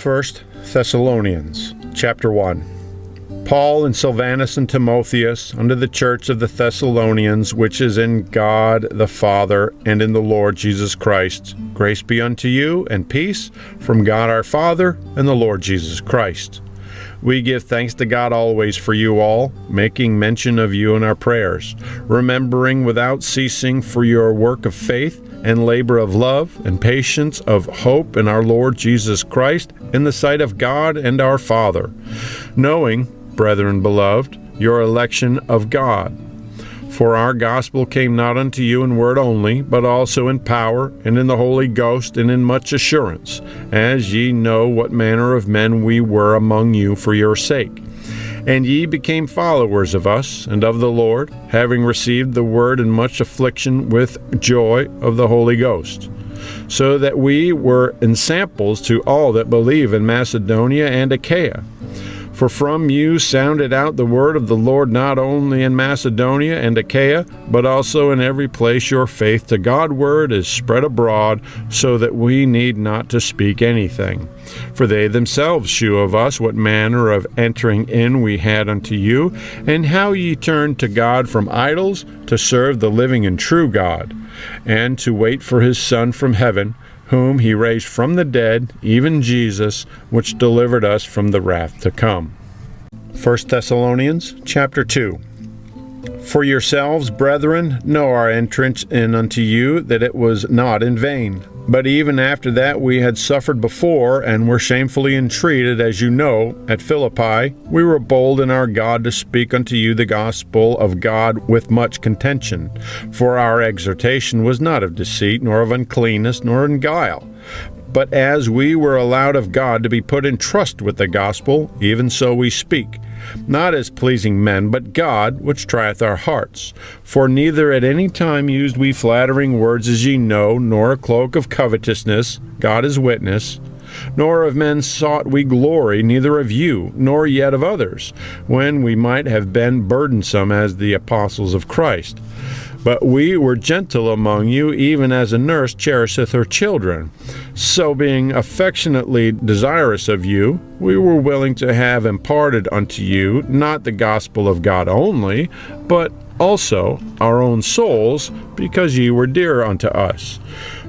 1 Thessalonians, chapter 1. Paul and Silvanus and Timotheus, unto the church of the Thessalonians, which is in God the Father and in the Lord Jesus Christ, grace be unto you and peace from God our Father and the Lord Jesus Christ. We give thanks to God always for you all, making mention of you in our prayers, remembering without ceasing for your work of faith and labor of love and patience of hope in our Lord Jesus Christ in the sight of God and our Father, knowing, brethren beloved, your election of God. For our gospel came not unto you in word only, but also in power, and in the Holy Ghost, and in much assurance, as ye know what manner of men we were among you for your sake. And ye became followers of us and of the Lord, having received the word in much affliction with joy of the Holy Ghost. So that we were ensamples to all that believe in Macedonia and Achaia. For from you sounded out the word of the Lord not only in Macedonia and Achaia, but also in every place your faith to God-ward is spread abroad, so that we need not to speak anything. For they themselves shew of us what manner of entering in we had unto you, and how ye turned to God from idols to serve the living and true God, and to wait for his Son from heaven, whom he raised from the dead, even Jesus, which delivered us from the wrath to come. 1 Thessalonians chapter 2. For yourselves, brethren, know our entrance in unto you, that it was not in vain. But even after that we had suffered before, and were shamefully entreated, as you know, at Philippi, we were bold in our God to speak unto you the gospel of God with much contention. For our exhortation was not of deceit, nor of uncleanness, nor in guile. But as we were allowed of God to be put in trust with the gospel, even so we speak, not as pleasing men, but God, which trieth our hearts. For neither at any time used we flattering words, as ye know, nor a cloak of covetousness, God is witness, nor of men sought we glory, neither of you, nor yet of others, when we might have been burdensome as the apostles of Christ. But we were gentle among you, even as a nurse cherisheth her children. So being affectionately desirous of you, we were willing to have imparted unto you not the gospel of God only, but also our own souls, because ye were dear unto us.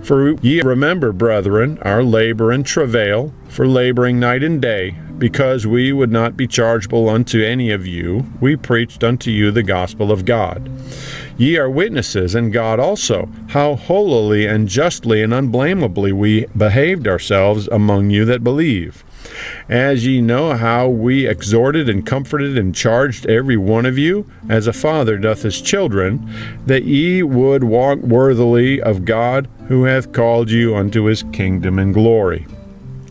For ye remember, brethren, our labor and travail, for laboring night and day, because we would not be chargeable unto any of you, we preached unto you the gospel of God. Ye are witnesses, and God also, how holily and justly and unblameably we behaved ourselves among you that believe. As ye know how we exhorted and comforted and charged every one of you, as a father doth his children, that ye would walk worthily of God, who hath called you unto his kingdom and glory.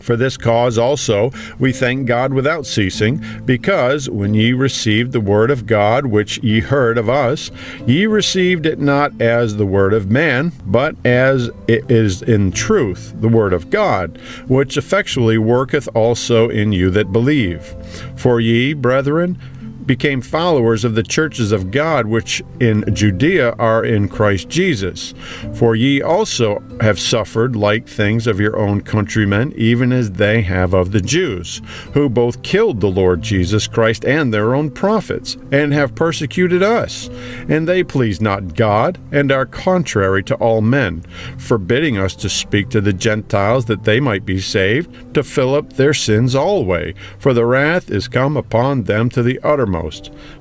For this cause also we thank God without ceasing, because when ye received the word of God which ye heard of us, ye received it not as the word of man, but as it is in truth the word of God, which effectually worketh also in you that believe. For ye, brethren, became followers of the churches of God which in Judea are in Christ Jesus. For ye also have suffered like things of your own countrymen, even as they have of the Jews, who both killed the Lord Jesus Christ and their own prophets, and have persecuted us. And they please not God, and are contrary to all men, forbidding us to speak to the Gentiles that they might be saved, to fill up their sins alway. For the wrath is come upon them to the uttermost.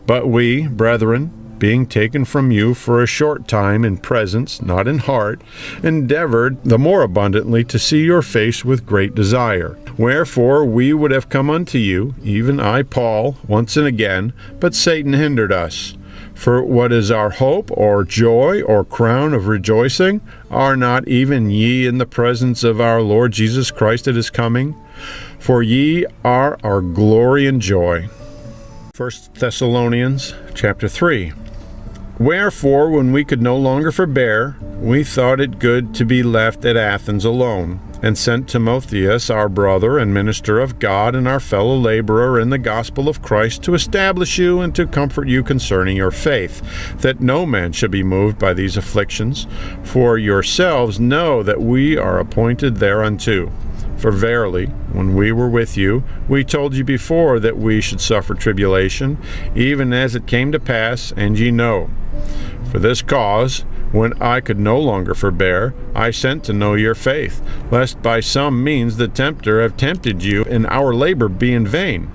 But we, brethren, being taken from you for a short time in presence, not in heart, endeavored the more abundantly to see your face with great desire. Wherefore we would have come unto you, even I, Paul, once and again, but Satan hindered us. For what is our hope, or joy, or crown of rejoicing? Are not even ye in the presence of our Lord Jesus Christ at his coming? For ye are our glory and joy. 1 Thessalonians chapter 3. Wherefore, when we could no longer forbear, we thought it good to be left at Athens alone, and sent Timotheus, our brother and minister of God, and our fellow laborer in the gospel of Christ, to establish you and to comfort you concerning your faith, that no man should be moved by these afflictions. For yourselves know that we are appointed thereunto. For verily, when we were with you, we told you before that we should suffer tribulation, even as it came to pass, and ye know. For this cause, when I could no longer forbear, I sent to know your faith, lest by some means the tempter have tempted you, and our labor be in vain.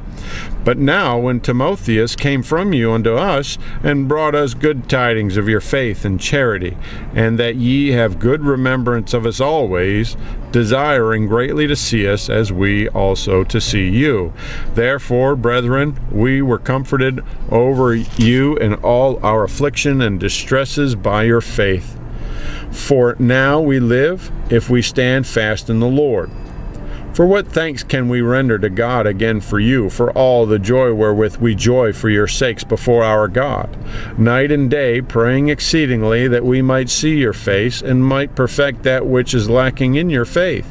But now, when Timotheus came from you unto us, and brought us good tidings of your faith and charity, and that ye have good remembrance of us always, desiring greatly to see us, as we also to see you. Therefore, brethren, we were comforted over you in all our affliction and distresses by your faith. For now we live, if we stand fast in the Lord. For what thanks can we render to God again for you, for all the joy wherewith we joy for your sakes before our God, night and day, praying exceedingly that we might see your face, and might perfect that which is lacking in your faith?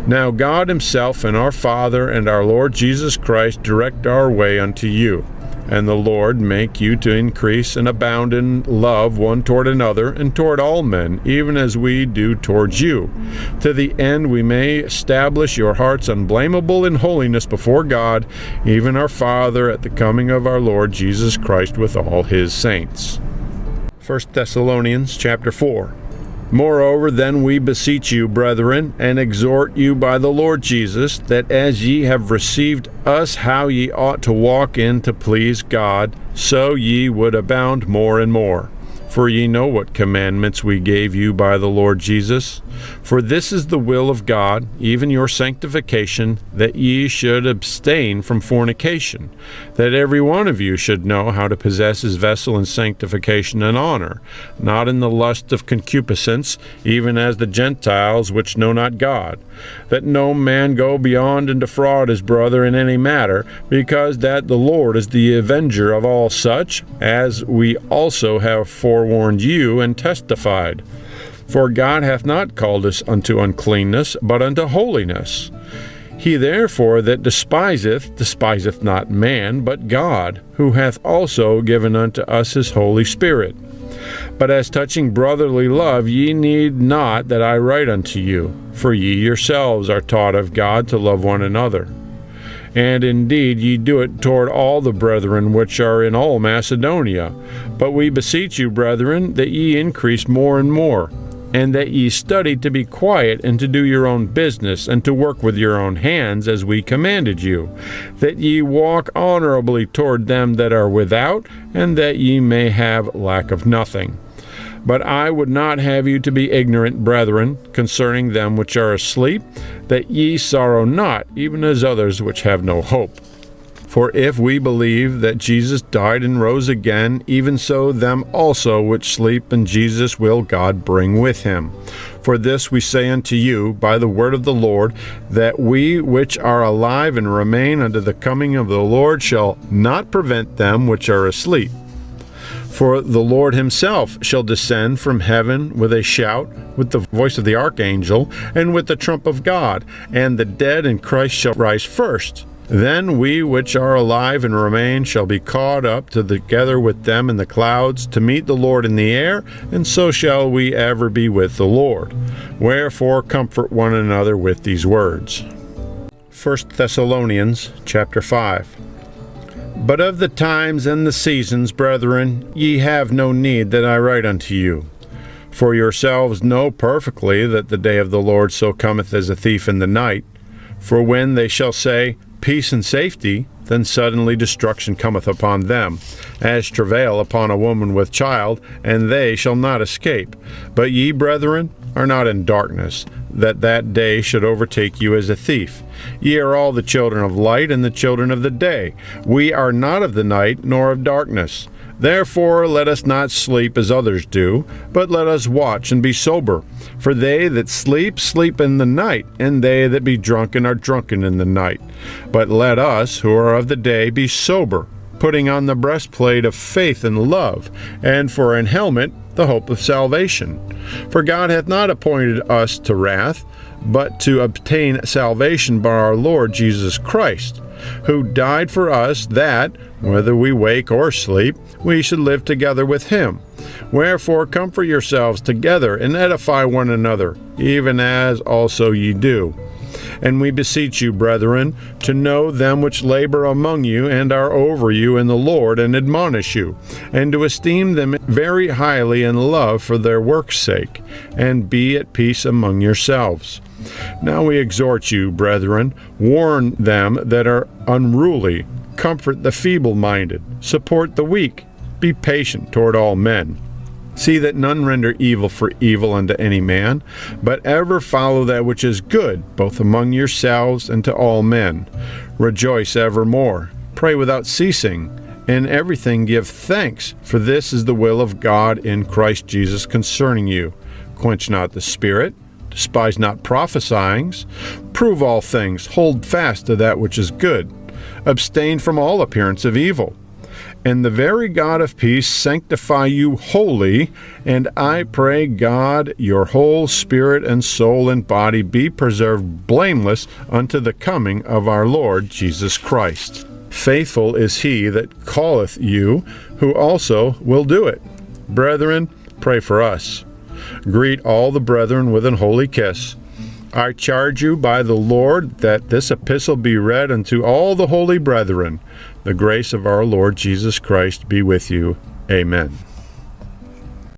Now God himself and our Father and our Lord Jesus Christ direct our way unto you. And the Lord make you to increase and abound in love one toward another, and toward all men, even as we do towards you, to the end we may establish your hearts unblameable in holiness before God, even our Father, at the coming of our Lord Jesus Christ with all his saints. 1 Thessalonians chapter 4. Moreover, then we beseech you, brethren, and exhort you by the Lord Jesus, that as ye have received us how ye ought to walk in to please God, so ye would abound more and more. For ye know what commandments we gave you by the Lord Jesus. For this is the will of God, even your sanctification, that ye should abstain from fornication, that every one of you should know how to possess his vessel in sanctification and honor, not in the lust of concupiscence, even as the Gentiles which know not God, that no man go beyond and defraud his brother in any matter, because that the Lord is the avenger of all such, as we also have forewarned you and testified. For God hath not called us unto uncleanness, but unto holiness. He therefore that despiseth not man, but God, who hath also given unto us his Holy Spirit. But as touching brotherly love, ye need not that I write unto you, for ye yourselves are taught of God to love one another. And indeed ye do it toward all the brethren which are in all Macedonia. But we beseech you, brethren, that ye increase more and more, and that ye study to be quiet, and to do your own business, and to work with your own hands, as we commanded you, that ye walk honorably toward them that are without, and that ye may have lack of nothing. But I would not have you to be ignorant, brethren, concerning them which are asleep, that ye sorrow not, even as others which have no hope. For if we believe that Jesus died and rose again, even so them also which sleep in Jesus will God bring with him. For this we say unto you by the word of the Lord, that we which are alive and remain unto the coming of the Lord shall not prevent them which are asleep. For the Lord himself shall descend from heaven with a shout, with the voice of the archangel, and with the trump of God, and the dead in Christ shall rise first. Then we which are alive and remain shall be caught up together with them in the clouds to meet the Lord in the air, and so shall we ever be with the Lord. Wherefore comfort one another with these words. 1 Thessalonians chapter 5. But of the times and the seasons, brethren, ye have no need that I write unto you. For yourselves know perfectly that the day of the Lord so cometh as a thief in the night. For when they shall say, Peace and safety, then suddenly destruction cometh upon them, as travail upon a woman with child, and they shall not escape. But ye, brethren, are not in darkness, that that day should overtake you as a thief. Ye are all the children of light and the children of the day. We are not of the night, nor of darkness. Therefore let us not sleep as others do, but let us watch and be sober. For they that sleep, sleep in the night, and they that be drunken are drunken in the night. But let us, who are of the day, be sober, putting on the breastplate of faith and love, and for an helmet the hope of salvation. For God hath not appointed us to wrath, but to obtain salvation by our Lord Jesus Christ, who died for us, that, whether we wake or sleep, we should live together with him. Wherefore comfort yourselves together, and edify one another, even as also ye do. And we beseech you, brethren, to know them which labor among you and are over you in the Lord, and admonish you, and to esteem them very highly in love for their work's sake, and be at peace among yourselves. Now we exhort you, brethren, warn them that are unruly, comfort the feeble-minded, support the weak, be patient toward all men. See that none render evil for evil unto any man, but ever follow that which is good, both among yourselves and to all men. Rejoice evermore, pray without ceasing, in everything give thanks, for this is the will of God in Christ Jesus concerning you. Quench not the spirit, despise not prophesying, prove all things, hold fast to that which is good, abstain from all appearance of evil. And the very God of peace sanctify you wholly, and I pray God your whole spirit and soul and body be preserved blameless unto the coming of our Lord Jesus Christ. Faithful is he that calleth you, who also will do it. Brethren, pray for us. Greet all the brethren with an holy kiss. I charge you by the Lord that this epistle be read unto all the holy brethren. The grace of our Lord Jesus Christ be with you. Amen.